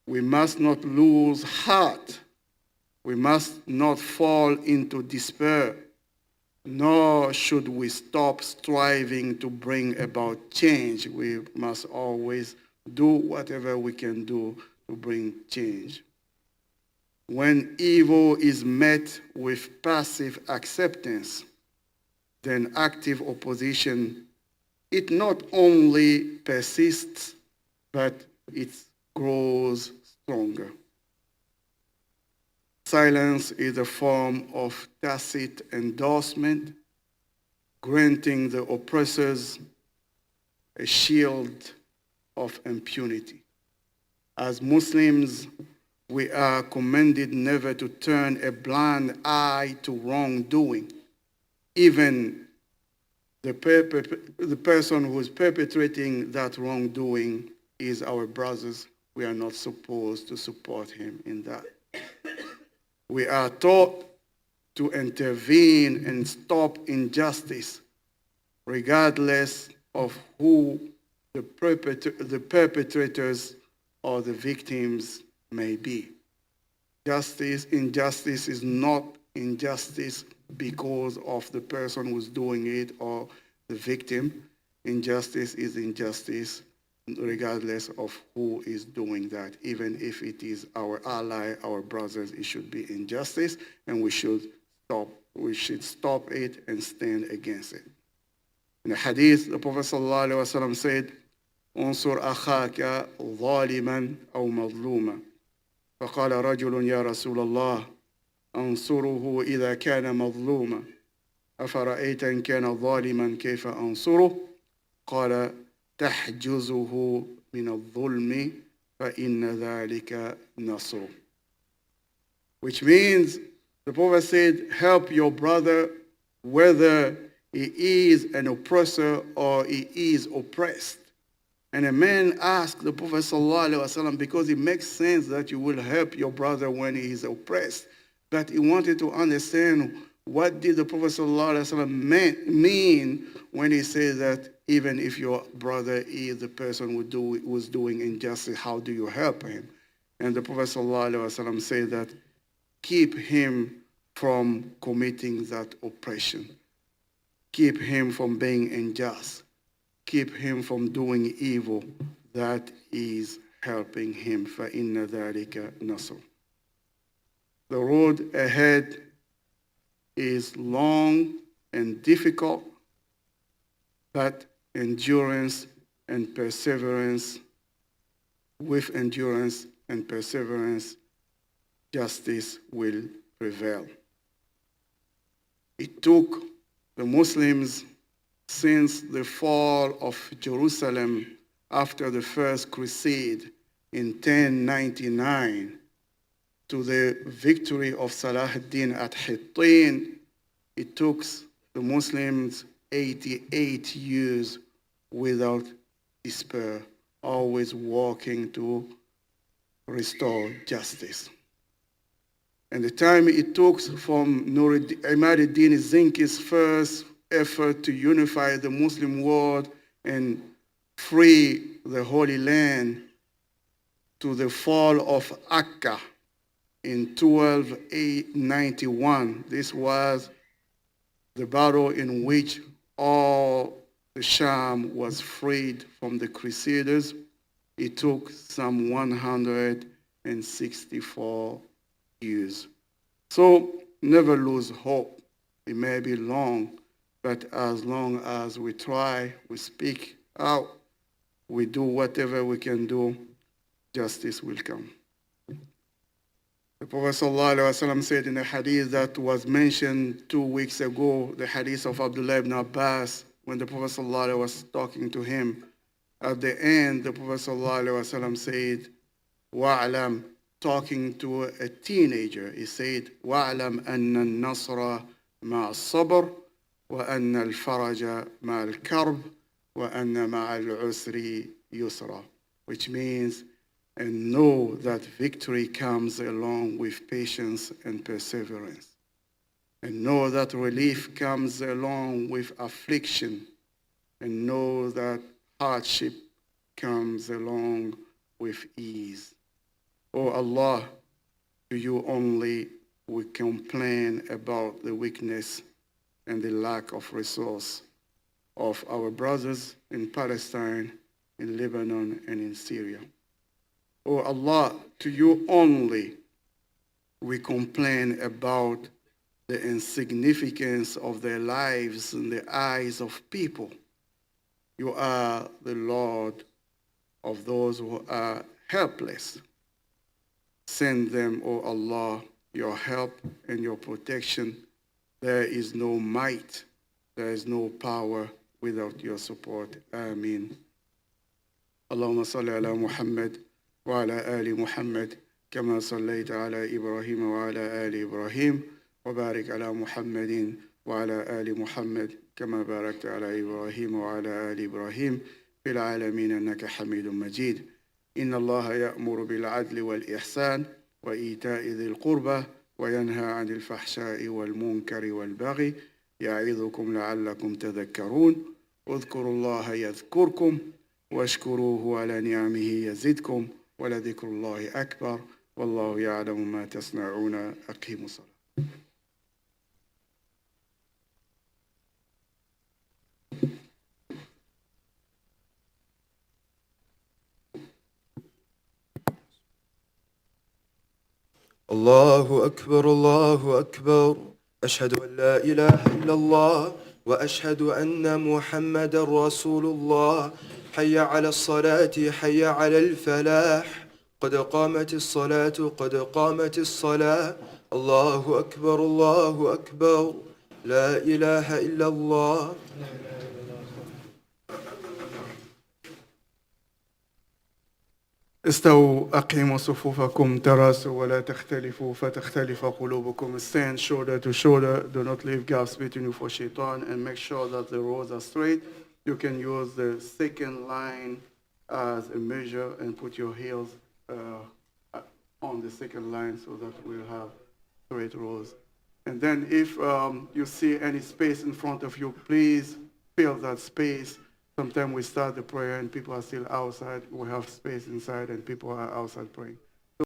We must not lose heart. We must not fall into despair, nor should we stop striving to bring about change. We must always do whatever we can do to bring change. When evil is met with passive acceptance, then active opposition, it not only persists, but it grows stronger. Silence is a form of tacit endorsement, granting the oppressors a shield of impunity. As Muslims, we are commanded never to turn a blind eye to wrongdoing. Even the person who is perpetrating that wrongdoing is our brothers. We are not supposed to support him in that. We are taught to intervene and stop injustice, regardless of who the perpetrators or the victims may be. Injustice is not injustice because of the person who's doing it or the victim. Injustice is injustice regardless of who is doing that. Even if it is our ally, our brothers, it should be injustice, and we should stop it and stand against it. In the hadith, the Prophet ﷺ said, "Unsur akhaka zaliman aw mazluma." فقال رجل يا رسول الله أنصره إذا كان مظلوما أفرأيت إن كان ظالما كيف أنصره قال تحجزه من الظلم فإن ذلك نصره. Which means, the Prophet said, help your brother whether he is an oppressor or he is oppressed. And a man asked the Prophet ﷺ, because it makes sense that you will help your brother when he is oppressed, but he wanted to understand what did the Prophet ﷺ mean when he said that even if your brother is the person who was doing injustice, how do you help him? And the Prophet ﷺ said that keep him from committing that oppression. Keep him from being unjust. Keep him from doing evil. That is helping him. فَإِنَّ ذَلِكَ نَصْرٌ. The road ahead is long and difficult, but with endurance and perseverance, justice will prevail. It took the Muslims since the fall of Jerusalem after the First Crusade in 1099 to the victory of Salah ad-Din at Hittin. It took the Muslims 88 years without despair, always working to restore justice. And the time it took from Imad ad-Din Zinki's first effort to unify the Muslim world and free the Holy Land to the fall of Akka in 1291. This was the battle in which all the Sham was freed from the Crusaders. It took some 164 years. So never lose hope. It may be long, but as long as we try, we speak out, we do whatever we can do, justice will come. The Prophet ﷺ said in a hadith that was mentioned 2 weeks ago, the hadith of Abdullah ibn Abbas, when the Prophet ﷺ was talking to him. At the end, the Prophet ﷺ said, وَعْلَمْ, talking to a teenager, he said, وَعْلَمْ أَنَّ النَّصْرَ مَعَ الصَّبْرِ وَأَنَّ الْفَرَجَ مَعَ الْكَرْبِ وَأَنَّ مَعَ الْعُسْرِ يُسْرًا, which means, and know that victory comes along with patience and perseverance. And know that relief comes along with affliction. And know that hardship comes along with ease. O Allah, to you only we complain about the weakness and the lack of resource of our brothers in Palestine, in Lebanon, and in Syria. O Allah, to you only we complain about the insignificance of their lives in the eyes of people. You are the Lord of those who are helpless. Send them, O Allah, your help and your protection. There is no might, there is no power without your support. Ameen. اللهم صل على محمد وعلى آل محمد كما صليت على إبراهيم وعلى آل إبراهيم وبارك على محمد وعلى آل محمد كما باركت على إبراهيم وعلى آل إبراهيم في العالمين إنك حميد مجيد. إن الله يأمر بالعدل والإحسان وإيتاء ذي القربى وينهى عن الفحشاء والمنكر والبغي يعظكم لعلكم تذكرون. اذكروا الله يذكركم واشكروه على نعمه يزدكم ولذكر الله أكبر والله يعلم ما تصنعون. أقيموا الصلاة. الله أكبر الله أكبر أشهد أن لا إله إلا الله وأشهد أن محمد رسول الله. حي على الصلاة حي على الفلاح قد قامت الصلاة قد قامت الصلاة. الله أكبر الله أكبر لا إله إلا الله. استووا أقيموا صفوفكم تراسوا ولا تختلفوا فتختلف قلوبكم. Stand shoulder to shoulder. Do not leave gaps between you for shaitan and make sure that the rows are straight. You can use the second line as a measure and put your heels on the second line so that we'll have straight rows. And then if you see any space in front of you, please fill that space. Sometimes we start the prayer and people are still outside. We have space inside and people are outside praying.